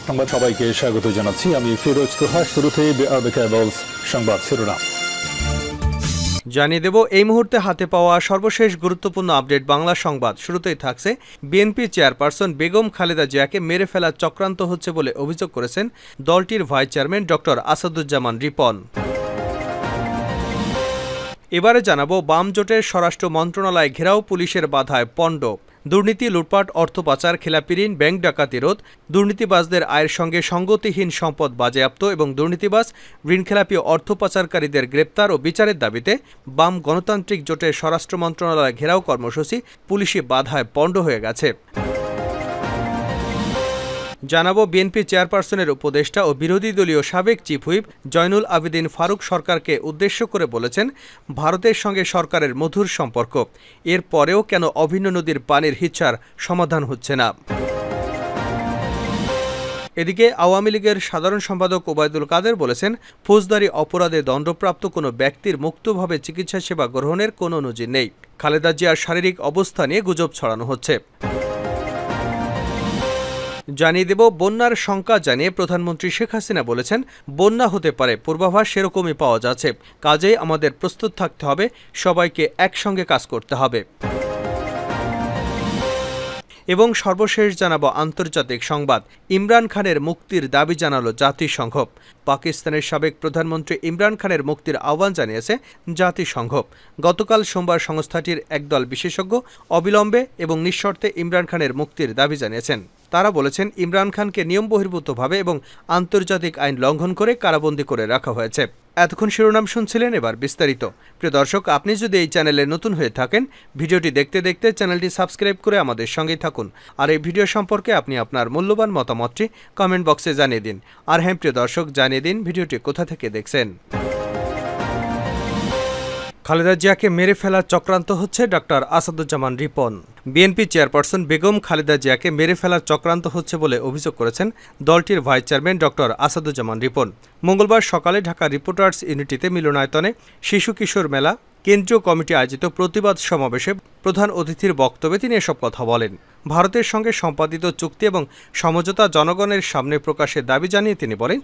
সংবাদ সবাইকে স্বাগত জানাচ্ছি। আমি ফিরোজ তোহা। শুরুতে সংবাদ শিরোনাম জানিয়ে দেব এই মুহূর্তে হাতে পাওয়া সর্বশেষ গুরুত্বপূর্ণ আপডেট বাংলা সংবাদ। শুরুতেই থাকছে বিএনপি চেয়ারপারসন বেগম খালেদা জিয়াকে মেরে ফেলার চক্রান্ত হচ্ছে বলে অভিযোগ করেছেন দলটির vice chairman doctor Asaduzzaman Ripon. এবারে জানাবো বাম জোটের স্বরাষ্ট্র মন্ত্রণালয় ঘেরাও পুলিশের বাধায় পণ্ড। দুর্নীতি, লুটপাট, অর্থ পাচার, খেলাপি ঋণ, ব্যাংক ডাকাতি রোধ, দুর্নীতিবাজদের আয়ের সঙ্গে সঙ্গতিহীন সম্পদ বাজেয়াপ্ত এবং দুর্নীতিবাজ, ঋণখেলাপি ও অর্থ পাচারকারীদের গ্রেপ্তার ও বিচারের দাবিতে বাম গণতান্ত্রিক জোটের স্বরাষ্ট্র মন্ত্রণালয় ঘেরাও কর্মসূচি পুলিশি বাধায় পণ্ড হয়ে গেছে। জানাবো বিএনপি চেয়ারপারসনের উপদেষ্টা ও বিরোধী দলীয় সাবেক চিফ হুইপ জয়নুল আবেদিন ফারুক সরকারকে উদ্দেশ্য করে বলেছেন, ভারতের সঙ্গে সরকারের মধুর সম্পর্ক, এর পরেও কেন অভিন্ন নদীর পানির হিচ্ছার সমাধান হচ্ছে না। এদিকে আওয়ামী লীগের সাধারণ সম্পাদক ওবায়দুল কাদের বলেছেন, ফৌজদারি অপরাধে দণ্ডপ্রাপ্ত কোনো ব্যক্তির মুক্তভাবে চিকিৎসা সেবা গ্রহণের কোনো নজির নেই। খালেদা জিয়ার শারীরিক অবস্থা নিয়ে গুজব ছড়ানো হচ্ছে। জানিয়ে দেব বন্যার শঙ্কা জানিয়ে প্রধানমন্ত্রী শেখ হাসিনা বলেছেন, বন্যা হতে পারে, পূর্বাভাস সেরকমই পাওয়া যাচ্ছে, কাজেই আমাদের প্রস্তুত থাকতে হবে, সবাইকে একসঙ্গে কাজ করতে হবে। এবং সর্বশেষ জানাবো আন্তর্জাতিক সংবাদ। ইমরান খানের মুক্তির দাবি জানালো জাতিসংঘ। পাকিস্তানের সাবেক প্রধানমন্ত্রী ইমরান খানের মুক্তির আহ্বান জানিয়েছে জাতিসংঘ। গতকাল সোমবার সংস্থাটির একদল বিশেষজ্ঞ অবিলম্বে এবং নিঃশর্তে ইমরান খানের মুক্তির দাবি জানিয়েছেন। তারা বলেছেন, ইমরান খানকে নিয়ম বহির্ভূতভাবে এবং আন্তর্জাতিক আইন লঙ্ঘন করে কারাবন্দী করে রাখা হয়েছে। এতক্ষণ শিরোনাম শুনছিলেন, এবার বিস্তারিত। প্রিয় দর্শক, আপনি যদি এই চ্যানেলে নতুন হয়ে থাকেন, ভিডিওটি দেখতে দেখতে চ্যানেলটি সাবস্ক্রাইব করে আমাদের সঙ্গেই থাকুন। আর এই ভিডিও সম্পর্কে আপনি আপনার মূল্যবান মতামতটি কমেন্ট বক্সে জানিয়ে দিন। আর হ্যাঁ প্রিয় দর্শক, জানিয়ে দিন ভিডিওটি কোথা থেকে দেখছেন। খালেদা জিয়াকে মেরে ফেলার চক্রান্ত হচ্ছে doctor Asaduzzaman Ripon. BNP chairperson Begum Khaleda জিয়াকে মেরে ফেলার চক্রান্ত হচ্ছে বলে অভিযোগ করেছেন দলটির vice chairman doctor Asaduzzaman Ripon. মঙ্গলবার সকালে ঢাকা রিপোর্টার্স ইউনিটিতে মিলনায়তনে শিশু কিশোর মেলা কেন্দ্রীয় কমিটি আয়োজিত প্রতিবাদ সমাবেশে প্রধান অতিথির বক্তব্যে তিনি এসব কথা বলেন। ভারতের সঙ্গে সম্পাদিত চুক্তি এবং সমঝোতা জনগণের সামনে প্রকাশের দাবি জানিয়ে তিনি বলেন,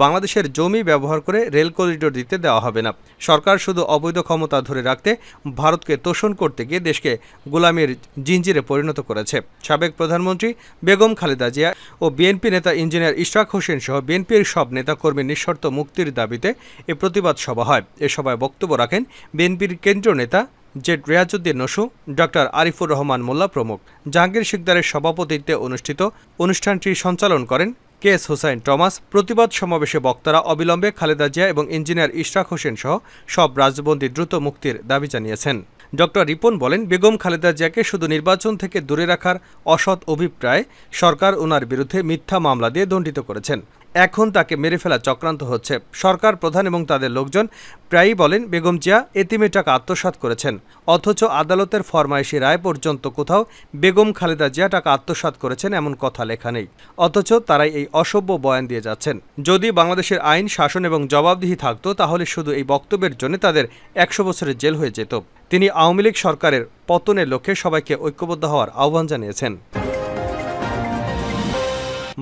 বাংলাদেশের জমি ব্যবহার করে রেল করিডোর দিতে দেওয়া হবে না। সরকার শুধু অবৈধ ক্ষমতা ধরে রাখতে ভারতকে তোষণ করতে গিয়ে দেশকে গোলামির জিঞ্জিরে পরিণত করেছে। সাবেক প্রধানমন্ত্রী বেগম খালেদা জিয়া ও বিএনপি নেতা ইঞ্জিনিয়ার ইশরাক হোসেন সহ বিএনপির সব নেতাকর্মীর নিঃশর্ত মুক্তির দাবিতে এ প্রতিবাদ সভা হয়। এ সভায় বক্তব্য রাখেন বিএনপির কেন্দ্রীয় নেতা জেড রিয়াজউদ্দিন নসু, ডক্টর আরিফুর রহমান মোল্লা প্রমুখ। জাহাঙ্গীর শিকদারের সভাপতিত্বে অনুষ্ঠিত অনুষ্ঠানটি সঞ্চালন করেন কেএস হোসাইন টমাস। প্রতিবাদ সমাবেশে বক্তারা অবিলম্বে খালেদা জিয়া এবং ইঞ্জিনিয়ার ইশরাক হোসেন সহ সব রাজবন্দী দ্রুত মুক্তির দাবি জানিয়েছেন। ডক্টর রিপন বলেন, বেগম খালেদা জিয়াকে শুধু নির্বাচন থেকে দূরে রাখার অসৎ অভিপ্রায় সরকার ওনার বিরুদ্ধে মিথ্যা মামলা দিয়ে দণ্ডিত করেছেন। এখন তাকে মেরে ফেলা চক্রান্ত হচ্ছে। সরকার প্রধান এবং তাদের লোকজন প্রায়ই বলেন, বেগম জিয়া এতিমের টাকা আত্মসাৎ করেছেন, অথচ আদালতের ফরমায়েশি রায় পর্যন্ত কোথাও বেগম খালেদা জিয়া টাকা আত্মসাৎ করেছেন এমন কথা লেখা নেই। অথচ তারাই এই অসভ্য বয়ান দিয়ে যাচ্ছেন। যদি বাংলাদেশের আইন, শাসন এবং জবাবদিহি থাকতো, তাহলে শুধু এই বক্তব্যের জন্য তাদের 100 বছরের জেল হয়ে যেত। তিনি আওয়ামী লীগ সরকারের পতনের লক্ষ্যে সবাইকে ঐক্যবদ্ধ হওয়ার আহ্বান জানিয়েছেন।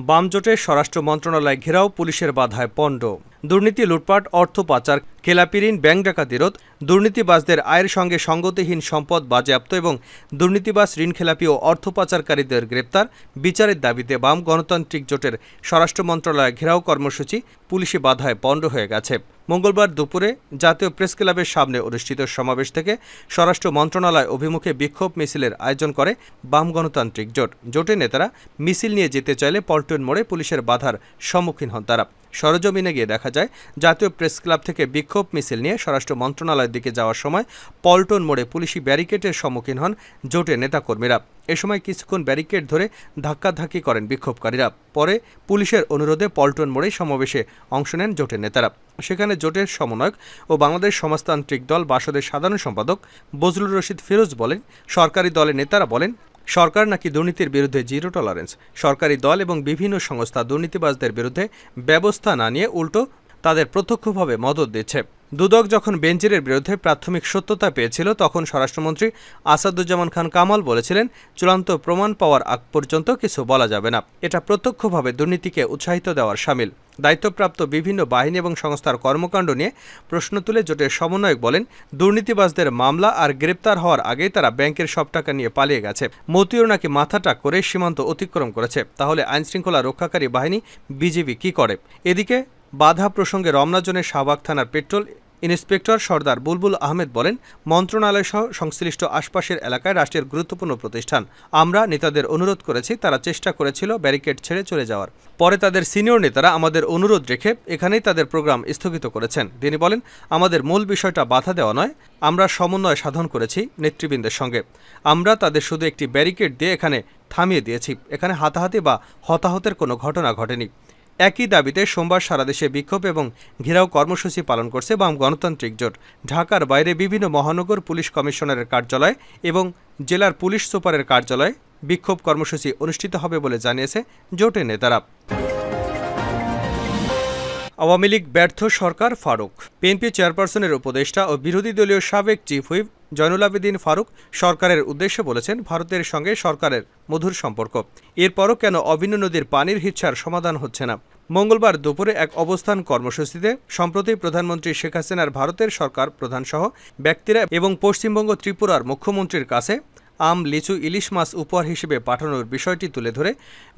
বাম জোটের স্বরাষ্ট্র মন্ত্রণালয় ঘেরাও পুলিশের বাধায় পণ্ড। দুর্নীতি, লুটপাট, অর্থ পাচার, খেলাপি ঋণ, ব্যাংক ডাকাতি রোধ, দুর্নীতিবাজদের আয়ের সঙ্গে সঙ্গতিহীন সম্পদ বাজেয়াপ্ত এবং দুর্নীতিবাজ, ঋণখেলাপি ও অর্থ পাচারকারীদের গ্রেপ্তার, বিচারের দাবিতে বাম গণতান্ত্রিক জোটের স্বরাষ্ট্র মন্ত্রণালয় ঘেরাও কর্মসূচি পুলিশি বাধায় পণ্ড হয়ে গেছে। মঙ্গলবার দুপুরে জাতীয় প্রেস ক্লাবের সামনে অনুষ্ঠিত সমাবেশ থেকে স্বরাষ্ট্র মন্ত্রণালয় অভিমুখে বিক্ষোভ মিছিলের আয়োজন করে বাম গণতান্ত্রিক জোট। জোটের নেতারা মিছিল নিয়ে যেতে চাইলে পল্টন মোড়ে পুলিশের বাধার সম্মুখীন হন তারা। সরজমিনে গিয়ে দেখা যায়, জাতীয় প্রেস ক্লাব থেকে বিক্ষোভ মিছিল নিয়ে স্বরাষ্ট্র মন্ত্রণালয়ের দিকে যাওয়ার সময় পল্টন মোড়ে পুলিশি ব্যারিকেডের সম্মুখীন হন জোটের নেতাকর্মীরা। এ সময় কিছুক্ষণ ব্যারিকেড ধরে ধাক্কাধাক্কি করেন বিক্ষোভকারীরা। পরে পুলিশের অনুরোধে পল্টন মোড়ে সমাবেশে অংশ নেন জোটের নেতারা। সেখানে জোটের সমন্বয়ক ও বাংলাদেশ সমাজতান্ত্রিক দল বাসদের সাধারণ সম্পাদক বজলুর রশিদ ফিরোজ বলেন, সরকারি দলের নেতারা বলেন, সরকার নাকি দুর্নীতির বিরুদ্ধে জিরো টলারেন্স। সরকারি দল এবং বিভিন্ন সংস্থা দুর্নীতিবাজদের বিরুদ্ধে ব্যবস্থা না নিয়ে উল্টো তাদের প্রত্যক্ষভাবে মদত দিচ্ছে। দুদক যখন বেনজিরের বিরুদ্ধে প্রাথমিক সত্যতা পেয়েছিল তখন স্বরাষ্ট্রমন্ত্রী আসাদুজ্জামান খান কামাল বলেছিলেন, চূড়ান্ত প্রমাণ পাওয়ার আগ পর্যন্ত কিছু বলা যাবে না। এটা প্রত্যক্ষভাবে দুর্নীতিকে উৎসাহিত দেওয়ার শামিল। দায়িত্বপ্রাপ্ত বিভিন্ন বাহিনী এবং সংস্থার কর্মকাণ্ড নিয়ে প্রশ্ন তুলে জোটের সমন্বয়ক বলেন, দুর্নীতিবাজদের মামলা আর গ্রেপ্তার হওয়ার আগেই তারা ব্যাংকের সব টাকা নিয়ে পালিয়ে গেছে। মতিউর নাকি মাথাটা করে সীমান্ত অতিক্রম করেছে। তাহলে আইনশৃঙ্খলা রক্ষাকারী বাহিনী বিজিবি কি করে? এদিকে বাধা প্রসঙ্গে রমনা জোনের শাহবাগ থানার পেট্রোল ইন্সপেক্টর সর্দার বুলবুল আহমেদ বলেন, মন্ত্রণালয় সহ সংশ্লিষ্ট আশপাশের এলাকায় রাষ্ট্রের গুরুত্বপূর্ণ প্রতিষ্ঠান। আমরা নেতাদের অনুরোধ করেছি, তারা চেষ্টা করেছিল ব্যারিকেড ছেড়ে চলে যাওয়ার। পরে তাদের সিনিয়র নেতারা আমাদের অনুরোধ রেখে এখানেই তাদের প্রোগ্রাম স্থগিত করেছেন। তিনি বলেন, আমাদের মূল বিষয়টা বাধা দেওয়া নয়, আমরা সমন্বয় সাধন করেছি নেতৃবৃন্দের সঙ্গে। আমরা তাদের শুধু একটি ব্যারিকেড দিয়ে এখানে থামিয়ে দিয়েছি। এখানে হাতাহাতি বা হতাহতের কোনো ঘটনা ঘটেনি। একই দাবিতে সোমবার সারা দেশে বিক্ষোভ এবং ঘেরাও কর্মসূচি পালন করছে বাম গণতান্ত্রিক জোট। ঢাকার বাইরে বিভিন্ন মহানগর পুলিশ কমিশনারের কার্যালয় এবং জেলার পুলিশ সুপারের কার্যালয়ে বিক্ষোভ কর্মসূচি অনুষ্ঠিত হবে বলে জানিয়েছে জোটের নেতারা। আওয়ামী লীগ ব্যর্থ সরকার ফারুক। বিএনপি চেয়ারপারসনের উপদেষ্টা ও বিরোধী দলীয় সাবেক চিফ হুইপ জয়নুল আবেদিন ফারুক সরকারের উদ্দেশ্যে বলেছেন, ভারতের সঙ্গে সরকারের মধুর সম্পর্ক। এরপরও কেন অভিন্ন নদীর পানির হিচ্ছার সমাধান হচ্ছে না? মঙ্গলবার দুপুরে এক অবস্থান কর্মসূচিতে সম্প্রতি প্রধানমন্ত্রী শেখ হাসিনার ভারতের সরকার প্রধানসহ ব্যক্তিরা এবং পশ্চিমবঙ্গ ত্রিপুরার মুখ্যমন্ত্রীর কাছে আম, লিচু, ইলিশ মাছ উপহার হিসেবে পাঠানোর বিষয়টি তুলে ধরে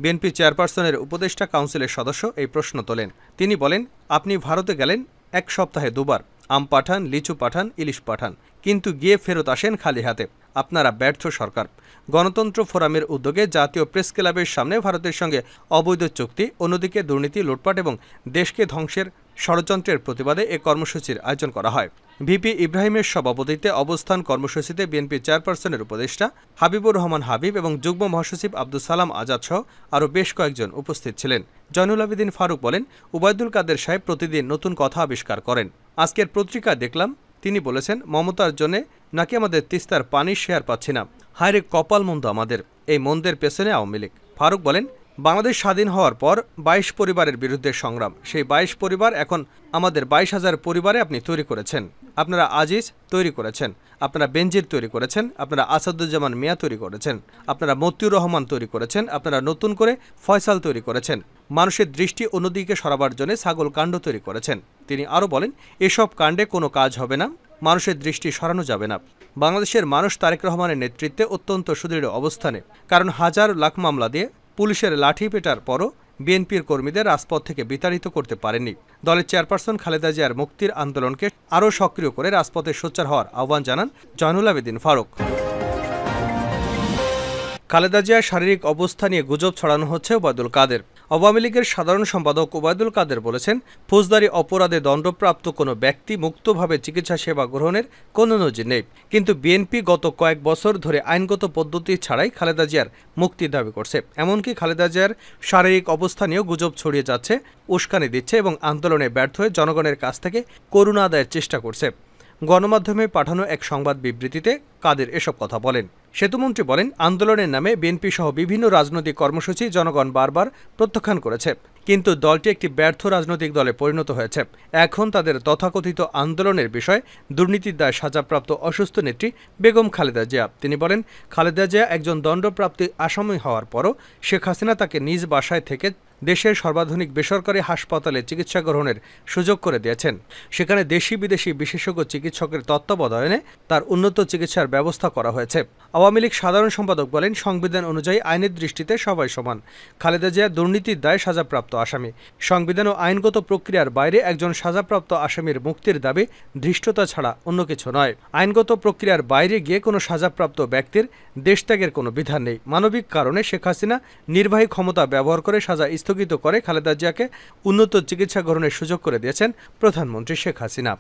বিএনপি চেয়ারপারসনের উপদেষ্টা কাউন্সিলের সদস্য এই প্রশ্ন তোলেন। তিনি বলেন, আপনি ভারতে গেলেন এক সপ্তাহে দুবার, আম পাঠান, লিচু পাঠান, ইলিশ পাঠান, কিন্তু গিয়ে ফেরত আসেন খালি হাতে। আপনারা ব্যর্থ সরকার। গণতন্ত্র ফোরামের উদ্যোগে জাতীয় প্রেস ক্লাবের সামনে ভারতের সঙ্গে অবৈধ চুক্তি, অন্যদিকে দুর্নীতি, লুটপাট এবং দেশকে ধ্বংসের ষড়যন্ত্রের প্রতিবাদে এ কর্মসূচির আয়োজন করা হয়। ভিপি ইব্রাহিমের সভাপতিত্বে অবস্থান কর্মসূচিতে বিএনপি চেয়ারপারসনের উপদেষ্টা হাবিবুর রহমান হাবিব এবং যুগ্ম মহাসচিব আব্দুল সালাম আজাদ সহ আরও বেশ কয়েকজন উপস্থিত ছিলেন। জয়নুল আবেদিন ফারুক বলেন, ওবায়দুল কাদের সাহেব প্রতিদিন নতুন কথা আবিষ্কার করেন। আজকের পত্রিকা দেখলাম তিনি বলেছেন, মমতার জন্য নাকি আমাদের তিস্তার পানির শেয়ার পাচ্ছি না। হায়রে কপাল মন্দ আমাদের, এই মন্দের পেছনে আওয়ামী লীগ। ফারুক বলেন, বাংলাদেশ স্বাধীন হওয়ার পর ২২ পরিবারের বিরুদ্ধে সংগ্রাম। সেই ২২ পরিবার এখন আমাদের ২২,০০০ পরিবারে আপনি তৈরি করেছেন। আপনারা আজিজ তৈরি করেছেন, আপনারা বেনজির তৈরি করেছেন, আপনারা আসাদুজ্জামান মিয়া তৈরি করেছেন, আপনারা মতিউর রহমান তৈরি করেছেন, আপনারা নতুন করে ফয়সাল তৈরি করেছেন। মানুষের দৃষ্টি অন্যদিকে সরাবার জন্য ছাগল কাণ্ড তৈরি করেছেন। তিনি আরও বলেন, এসব কাণ্ডে কোনো কাজ হবে না, মানুষের দৃষ্টি সরানো যাবে না। বাংলাদেশের মানুষ তারেক রহমানের নেতৃত্বে অত্যন্ত সুদৃঢ় অবস্থানে, কারণ হাজার লাখ মামলা দিয়ে পুলিশের লাঠি পেটার পরও বিএনপির কর্মীদের রাজপথ থেকে বিতাড়িত করতে পারেননি। দলের চেয়ারপারসন খালেদা জিয়ার মুক্তির আন্দোলনকে আরও সক্রিয় করে রাজপথে সোচ্চার হওয়ার আহ্বান জানান জয়নুল আবেদিন ফারুক। খালেদা জিয়ার শারীরিক অবস্থা নিয়ে গুজব ছড়ানো হচ্ছে ওবায়দুল কাদের। আওয়ামী লীগের সাধারণ সম্পাদক ওবায়দুল কাদের বলেছেন, ফৌজদারি অপরাধে দণ্ডপ্রাপ্ত কোনো ব্যক্তি মুক্তভাবে চিকিৎসা সেবা গ্রহণের কোনো নজির নেই। কিন্তু বিএনপি গত কয়েক বছর ধরে আইনগত পদ্ধতি ছাড়াই খালেদা জিয়ার মুক্তির দাবি করছে। এমনকি খালেদা জিয়ার শারীরিক অবস্থা নিয়েও গুজব ছড়িয়ে যাচ্ছে, উস্কানি দিচ্ছে এবং আন্দোলনে ব্যর্থ হয়ে জনগণের কাছ থেকে করুণা আদায়ের চেষ্টা করছে। গণমাধ্যমে পাঠানো এক সংবাদ বিবৃতিতে কাদের এসব কথা বলেন। সেতুমন্ত্রী বলেন, আন্দোলনের নামে বিএনপি সহ বিভিন্ন রাজনৈতিক কর্মসূচি জনগণ বারবার প্রত্যাখ্যান করেছে, কিন্তু দলটি একটি ব্যর্থ রাজনৈতিক দলে পরিণত হয়েছে। এখন তাদের তথাকথিত আন্দোলনের বিষয়ে দুর্নীতির দায়ে সাজাপ্রাপ্ত অসুস্থ নেত্রী বেগম খালেদা জিয়া। তিনি বলেন, খালেদা জিয়া একজন দণ্ডপ্রাপ্ত আসামি হওয়ার পরও শেখ হাসিনা তাকে নিজ বাসায় থেকে দেশের সর্বাধুনিক বেসরকারি হাসপাতালে চিকিৎসা গ্রহণের সুযোগ করে দিয়েছেন। সেখানে দেশি বিদেশি বিশেষজ্ঞ চিকিৎসকের তত্ত্বাবধানে তার উন্নত চিকিৎসার ব্যবস্থা করা হয়েছে। আওয়ামী লীগ সাধারণ সম্পাদক বলেন, সংবিধান অনুযায়ী আইনের দৃষ্টিতে সবাই সমান। খালেদা জিয়া দুর্নীতির দায়ে সাজাপ্রাপ্ত আসামি। সংবিধান ও আইনগত প্রক্রিয়ার বাইরে একজন সাজাপ্রাপ্ত আসামির মুক্তির দাবি ধৃষ্টতা ছাড়া অন্য কিছু নয়। আইনগত প্রক্রিয়ার বাইরে গিয়ে কোনো সাজাপ্রাপ্ত ব্যক্তির দেশত্যাগের কোনো বিধান নেই। মানবিক কারণে শেখ হাসিনা নির্বাহী ক্ষমতা ব্যবহার করে সাজা স্থগিত করে খালেদা জিয়াকে উন্নত চিকিৎসা গ্রহণের সুযোগ করে দিয়েছেন প্রধানমন্ত্রী শেখ হাসিনা।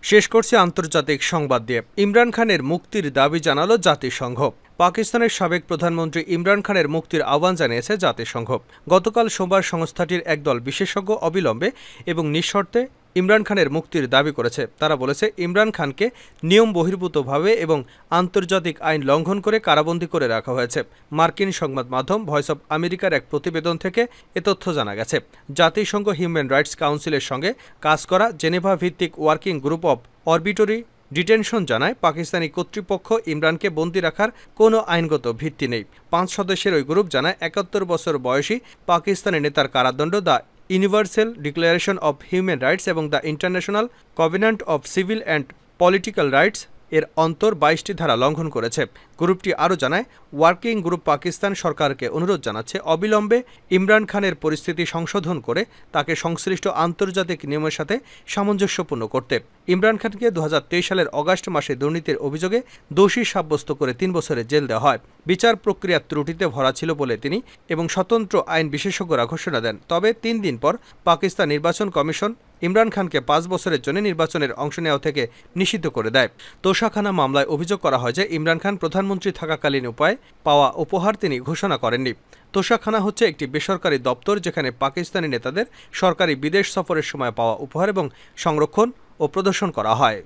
শেষ করছে আন্তর্জাতিক সংবাদ দিয়ে। ইমরান খানের মুক্তির দাবি জানালো জাতিসংঘ। পাকিস্তানের সাবেক প্রধানমন্ত্রী ইমরান খানের মুক্তির আহ্বান জানিয়েছে জাতিসংঘ। গতকাল সোমবার সংস্থাটির একদল বিশেষজ্ঞ অবিলম্বে এবং নিঃশর্তে ইমরান খানের মুক্তির দাবি করেছে। তারা বলেছে, ইমরান খানকে নিয়ম বহির্ভূতভাবে এবং আন্তর্জাতিক আইন লঙ্ঘন করে কারাবন্দী করে রাখা হয়েছে। মার্কিন সংবাদ মাধ্যম ভয়েস অব আমেরিকার এক প্রতিবেদন থেকে এ তথ্য জানা গেছে। জাতিসংঘ হিউম্যান রাইটস কাউন্সিলের সঙ্গে কাজ করা জেনেভা ভিত্তিক ওয়ার্কিং গ্রুপ অব অরবিটরি ডিটেনশন জানায়, পাকিস্তানি কর্তৃপক্ষ ইমরানকে বন্দী রাখার কোনো আইনগত ভিত্তি নেই। 5 সদস্যের ওই গ্রুপ জানায়, 71 বছর বয়সী পাকিস্তানি নেতার কারাদণ্ড the universal declaration of human rights এবং the international covenant of civil and political rights এর অন্তর 22টি ধারা লঙ্ঘন করেছে। গ্রুপটি আরও জানায়, ওয়ার্কিং গ্রুপ পাকিস্তান সরকারকে অনুরোধ জানাচ্ছে অবিলম্বে ইমরান খানের পরিস্থিতি সংশোধন করে তাকে সংশ্লিষ্ট আন্তর্জাতিক নিয়মের সাথে সামঞ্জস্যপূর্ণ করতে। ইমরান খানকে 2023 সালের অগাস্ট মাসে দুর্নীতির অভিযোগে দোষী সাব্যস্ত করে 3 বছরের জেল দেওয়া হয়। বিচার প্রক্রিয়া ত্রুটিতে ভরা ছিল বলে তিনি এবং স্বতন্ত্র আইন বিশেষজ্ঞরা ঘোষণা দেন। তবে 3 দিন পর পাকিস্তান নির্বাচন কমিশন ইমরান খানকে 5 বছরের জন্য নির্বাচনের অংশ নেওয়া থেকে নিষিদ্ধ করে দেয়। তোষাখানা মামলায় অভিযোগ করা হয় যে ইমরান খান প্রধানমন্ত্রী থাকাকালীন উপায়ে পাওয়া উপহার তিনি ঘোষণা করেননি। তোষাখানা হচ্ছে একটি বেসরকারি দপ্তর যেখানে পাকিস্তানি নেতাদের সরকারি বিদেশ সফরের সময় পাওয়া উপহার এবং সংরক্ষণ ও প্রদর্শন করা হয়।